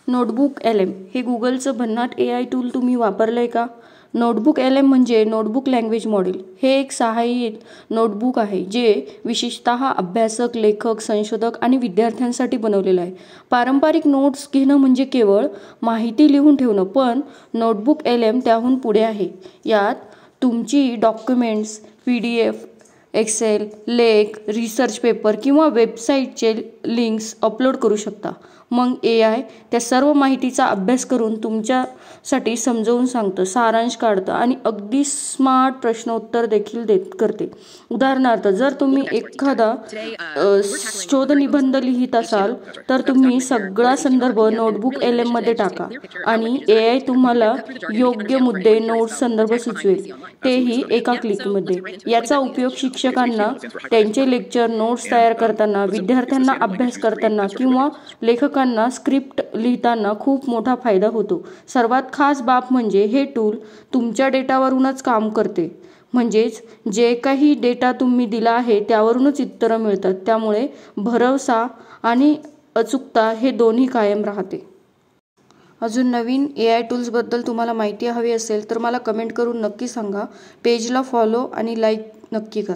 Notebook LM हे गुगलचं भन्नाट AI tool तुम्ही वापरलंय का? नोटबुक LM म्हणजे नोटबुक लँग्वेज मॉडेल. हे एक सहाय्यित नोटबुक आहे जे विशेषतः अभ्यासक, लेखक, संशोधक आणि विद्यार्थ्यांसाठी बनवलेलं आहे. पारंपरिक नोट्स घेणं म्हणजे केवळ माहिती लिहून ठेवणं, पण नोटबुक LM त्याहून पुढे आहे. यात तुमची डॉक्युमेंट्स, PDF, एक्सेल, लेख, रिसर्च पेपर किंवा वेबसाईटचे लिंक्स अपलोड करू शकता. मग AI त्या सर्व माहितीचा अभ्यास करून तुमच्यासाठी समजावून सांगतं, सारांश काढतं आणि अगदी स्मार्ट प्रश्नोत्तर देखील करते. उदाहरणार्थ, जर तुम्ही एखादा शोधनिबंध लिहित असाल तर तुम्ही सगळा संदर्भ नोटबुक LM मध्ये टाका आणि AI तुम्हाला योग्य मुद्दे, नोट्स, संदर्भ सुचवेल, तेही एका क्लिकमध्ये. याचा उपयोग शिक्षकांना त्यांचे लेक्चर नोट्स तयार करताना, विद्यार्थ्यांना अभ्यास करताना किंवा लेखकांना स्क्रिप्ट लिहिताना खूप मोठा फायदा होतो. सर्वात खास बाब म्हणजे हे टूल तुमच्या डेटावरूनच काम करते. म्हणजेच जे काही डेटा तुम्ही दिला आहे त्यावरूनच उत्तरं मिळतात. त्यामुळे भरवसा आणि अचूकता हे दोन्ही कायम राहते. अजून नवीन AI टूल्सबद्दल तुम्हाला माहिती हवी असेल तर मला कमेंट करून नक्की सांगा. पेजला फॉलो आणि लाईक नक्की करा.